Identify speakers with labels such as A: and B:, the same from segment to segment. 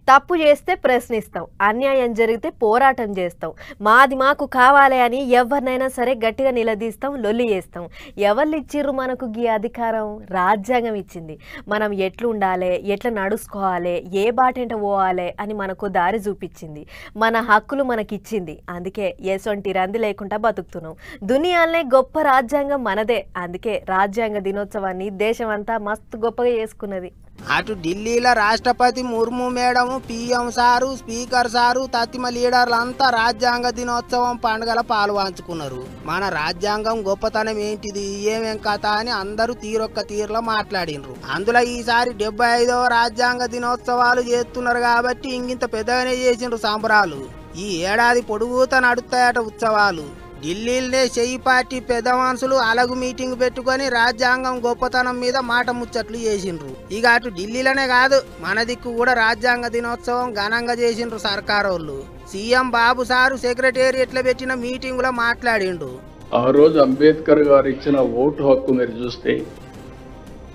A: తప్పు చేస్తే ప్రశ్నిస్తాం, అన్యాయం జరిగితే పోరాటం చేస్తాం, మాది మాకు కావాలి అని ఎవరినైనా సరే గట్టిగా నిలదీస్తాం, లొల్లి చేస్తాం. ఎవరు ఇచ్చిర్రు మనకు ఈ అధికారం? రాజ్యాంగం ఇచ్చింది. మనం ఎట్లా ఉండాలి, ఎట్లా నడుచుకోవాలి, ఏ బాటంట పోవాలి అని మనకు దారి చూపించింది. మన హక్కులు మనకిచ్చింది. అందుకే ఎసొంటి రంది లేకుండా బతుకుతున్నాం. దునియాలనే గొప్ప రాజ్యాంగం మనదే. అందుకే రాజ్యాంగ దినోత్సవాన్ని దేశమంతా మస్తు గొప్పగా చేసుకున్నది.
B: అటు ఢిల్లీలో రాష్ట్రపతి Murmu madam, PM sir, speaker sir, తత్తిమ లీడర్లంతా రాజ్యాంగ దినోత్సవం పండుగల పాల్పంచుకున్నారు. మన రాజ్యాంగం గొప్పతనం ఏంటిది, ఏమేం కథ అని అందరూ తీరొక్క తీరులో మాట్లాడినరు. అందులో ఈసారి 75వ రాజ్యాంగ దినోత్సవాలు చేస్తున్నారు కాబట్టి ఇంగింత పెద్దగానే చేసిండ్రు సంబరాలు. ఈ ఏడాది పొడుగుతా నడుస్తాయట ఉత్సవాలు. ఢిల్లీలోనే చెయ్యి పార్టీ పెద్ద మనుషులు అలగు మీటింగ్ పెట్టుకొని రాజ్యాంగం గొప్పతనం మీద మాట ముచ్చట్లు చేసిండ్రు. ఇక అటు ఢిల్లీలోనే కాదు, మన దిక్కు కూడా రాజ్యాంగ దినోత్సవం ఘనంగా చేసిండ్రు సర్కారోళ్ళు. సీఎం బాబు సారు సెక్రటేరియట్లో పెట్టిన మీటింగులో మాట్లాడిండు.
C: ఆ రోజు అంబేద్కర్ గారు ఇచ్చిన ఓటు హక్కు మీరు చూస్తే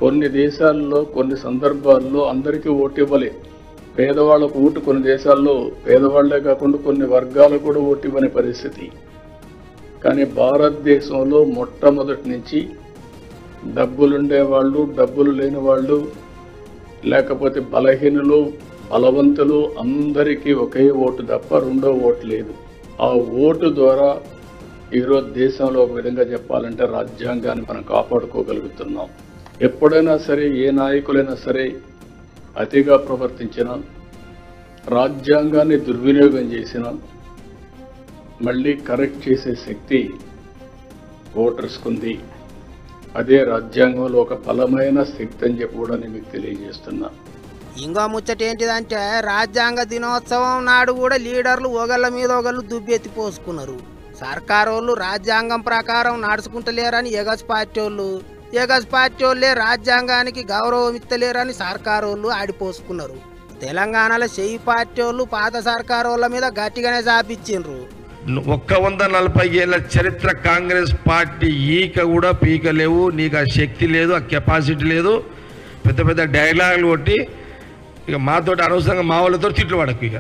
C: కొన్ని దేశాల్లో కొన్ని సందర్భాల్లో అందరికీ ఓటు ఇవ్వలేదు. పేదవాళ్లకు ఓటు కొన్ని దేశాల్లో పేదవాళ్లే కాకుండా కొన్ని వర్గాలకు కూడా ఓటు ఇవ్వని పరిస్థితి. కానీ భారతదేశంలో మొట్టమొదటి నుంచి డబ్బులుండేవాళ్ళు, డబ్బులు లేని వాళ్ళు, లేకపోతే బలహీనులు, బలవంతులు అందరికీ ఒకే ఓటు తప్ప రెండో ఓటు లేదు. ఆ ఓటు ద్వారా ఈరోజు దేశంలో ఒక విధంగా చెప్పాలంటే రాజ్యాంగాన్ని మనం కాపాడుకోగలుగుతున్నాం. ఎప్పుడైనా సరే ఏ నాయకులైనా సరే అతిగా ప్రవర్తించినా, రాజ్యాంగాన్ని దుర్వినియోగం చేసినా మళ్ళీ కరెక్ట్ చేసే శక్తి ఓటర్స్కుంది. అదే రాజ్యాంగంలో ఒక బలమైన శక్తి అని చెప్పి కూడా నేను మీకు తెలియజేస్తున్నా.
B: ఇంకో ముచ్చట ఏంటిదంటే రాజ్యాంగ దినోత్సవం నాడు కూడా లీడర్లు ఒకళ్ళ మీద ఒకళ్ళు దుబ్బెత్తి పోసుకున్నారు. సర్కారోళ్ళు రాజ్యాంగం ప్రకారం నడుచుకుంటలేరని ఎగస్ పార్టీ వాళ్ళే రాజ్యాంగానికి గౌరవం ఇస్తలేరని సర్కారోళ్ళు ఆడిపోసుకున్నారు. తెలంగాణలో చెయ్యి పార్టీ వాళ్ళు పాత సర్కారోళ్ళ మీద గట్టిగానే చాపించిండ్రు.
D: 140 ఏళ్ల చరిత్ర కాంగ్రెస్ పార్టీ ఈక కూడా పీక లేవు. నీకు ఆ శక్తి లేదు, ఆ కెపాసిటీ లేదు. పెద్ద పెద్ద డైలాగులు కొట్టి ఇక మాతోటి అనవసరంగా మా వాళ్ళతో తిట్లు పడకు. ఇక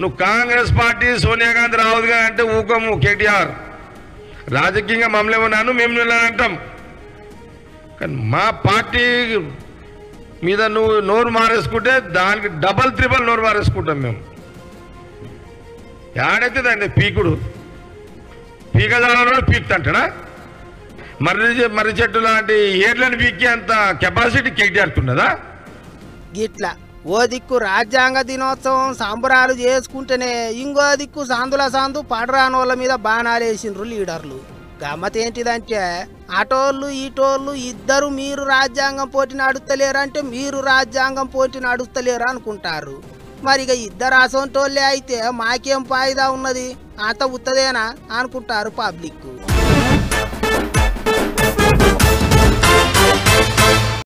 D: నువ్వు కాంగ్రెస్ పార్టీ సోనియా గాంధీ రాహుల్ గాంధీ అంటే ఊకము. కేటీఆర్ రాజకీయంగా మమ్మల్ని ఏమన్నాను, మేము అంటాం. కానీ మా పార్టీ మీద నువ్వు నోరు మారేసుకుంటే దానికి డబల్ త్రిబల్ నోరు మారేసుకుంటాం మేము. ఏడైతే దాన్ని పీకదాలలో పీకుతంటాడా? మర్రి చెట్టు లాంటి ఏర్లను పీకే అంత కెపాసిటీ కేటీఆర్కున్నదా?
B: గిట్లా ఓ దిక్కు రాజ్యాంగ దినోత్సవం సంబరాలు చేసుకుంటేనే ఇంకో దిక్కు సందు పడరానోళ్ళ మీద బాణాలు వేసిండ్రు లీడర్లు. గమ్మత్ ఏంటిదంటే అటోళ్ళు ఇటోళ్ళు ఇద్దరు మీరు రాజ్యాంగం పోటీ నడుస్తలేరంటే మీరు రాజ్యాంగం పోటీ నడుస్తలేరు అనుకుంటారు. మరి ఇక ఇద్దరు అసొంటోళ్ళే అయితే మాకేం ఫాయిదా ఉన్నది, అంత ఉత్తదేనా అనుకుంటారు పబ్లిక్.